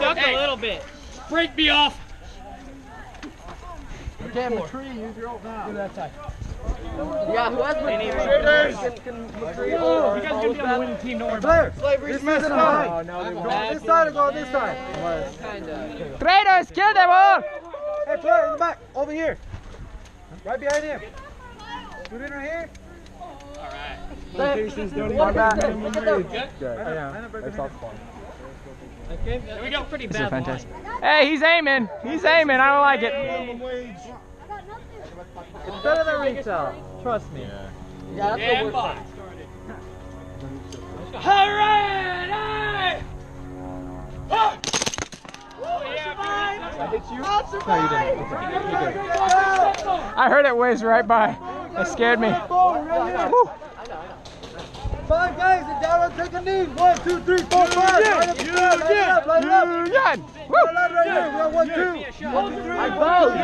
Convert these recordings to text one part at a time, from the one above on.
duck a little bit. Break me off. Okay, McCree, use your ult now. Go that side. Yeah, who has McCree? You guys are going to be on the winning team, don't worry about it. Slavery's messed up. Go on this side or go on this side? Traitors, kill them all! Hey, player in the back, over here. Right behind him. Put it right here. Locations don't One back. Good. Here we go. Pretty bad. Fantastic. Hey, he's aiming. He's aiming. I don't like it. It's better than retail. Trust me. Yeah, that's the worst. Alright! I hit you? No, you didn't. I heard it whiz right by. It scared me. Woo. 5 guys, and down and take a knee. 1, 2, 3, 4, 5. Line up, line up. Union. Woo. Line up right here. We're on 1, 2. I vote.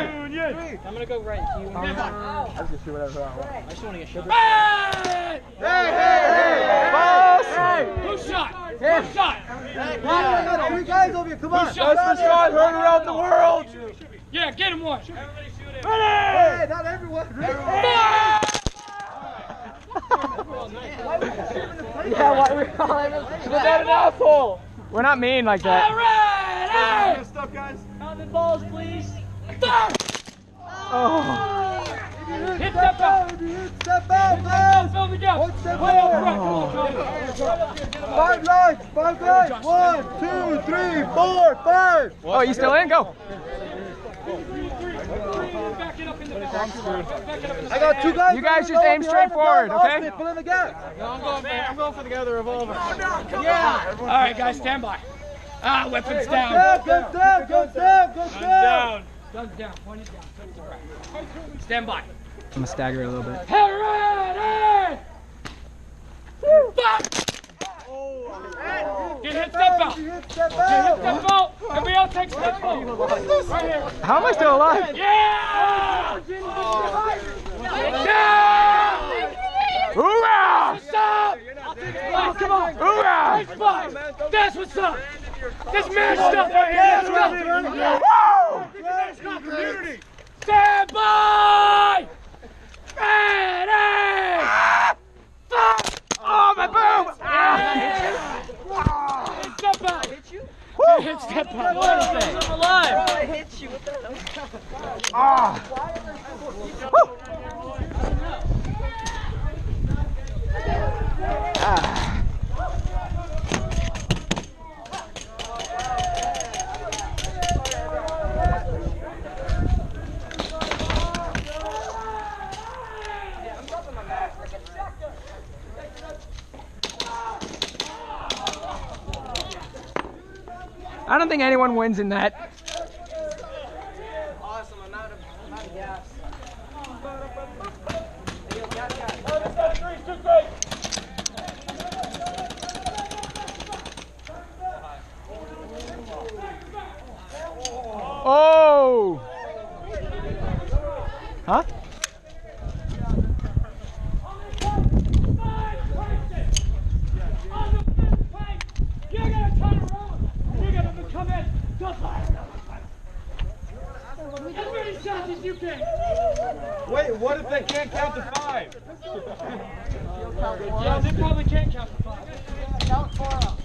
I'm gonna go right. I just shoot whatever I want. I just want to get shot. Hey! Who shot? Who shot? 3 guys over here, come on. Who shot? Heard around the world. Yeah, get him one. Hey, not everyone. Yeah, why we're calling him? Not an asshole. We're not mean like that. Alright! Stop, guys. Out the balls, please. Oh. Hit step out. Step out, man. Phil, we go. One step Way up out. front. 5 lines, 5 lines. 1, 2, 3, 4, 5. Oh, you still in? Go. Back it up in the back. I got 2 guys. You guys just aim straight forward, okay? Fill in the gap. I'm going for the other revolver. Yeah. All right, guys, stand by. Weapons down. Guns down, guns down, guns down. Guns down. Point it down. Touch the ground. Stand by. I'm gonna stagger a little bit. Ready! Fuck! Get hit, step out. Hit, step Get hit, out. step out. And we all take step out. Right here. How am I still alive? Yeah! Yeah! Hoorah! Stop! Oh, come on! Hoorah! Nice spot. That's what's up. This man stuff right here. Let's go. Woo! Stand by! Ready! Oh, my boob! Hit step out. Hit you? Hit step out. What is that? I'm alive. I hit you. What the hell? Ah! Woo! I don't think anyone wins in that. Awesome, I'm out of gas. Oh! Huh? You're gonna turn around. You're gonna come in. Don't fire. As many shots as you can. Wait, what if they can't count to 5? Yeah, they probably can't count to 5. Count 4 up.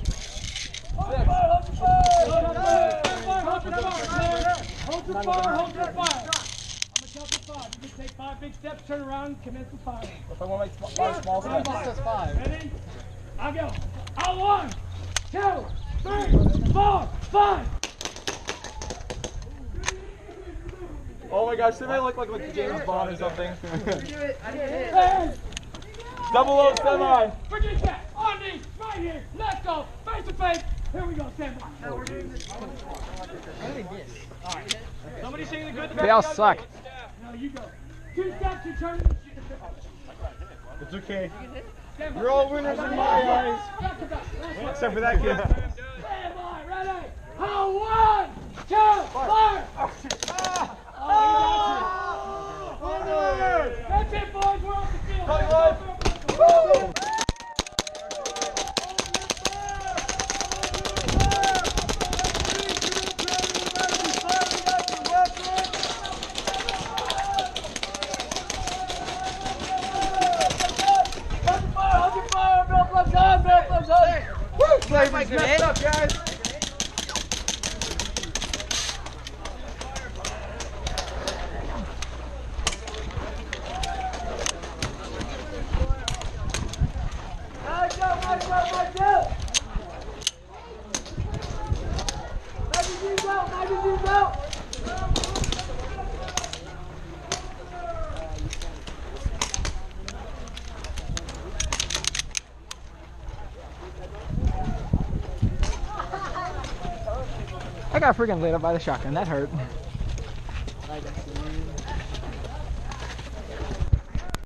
Hold the fire. I'm gonna count to 5. You can take 5 big steps, turn around, and commence the fire. If I want to make 5 small steps. It says 5. Ready? I'll go. Out 1, 2, 3, 4, 5. Oh my gosh, somebody look like James Bond or something. I did it. Hey, Double O semi. forget that. On knees, right here. Let's go. Face to face. Here we go. Stand by. How we're doing this. Alright. Somebody sing the good. They all suck. No, you go. 2 steps, you turn and shoot. It's okay. Stand by. You're all winners in my eyes. Back to back. Last one. Except for that kid. Stand by. Ready? Out 1, 2, fire. Oh, that's it, boys. We're off the field. slavery's messed up, guys. I got freaking lit up by the shotgun. That hurt.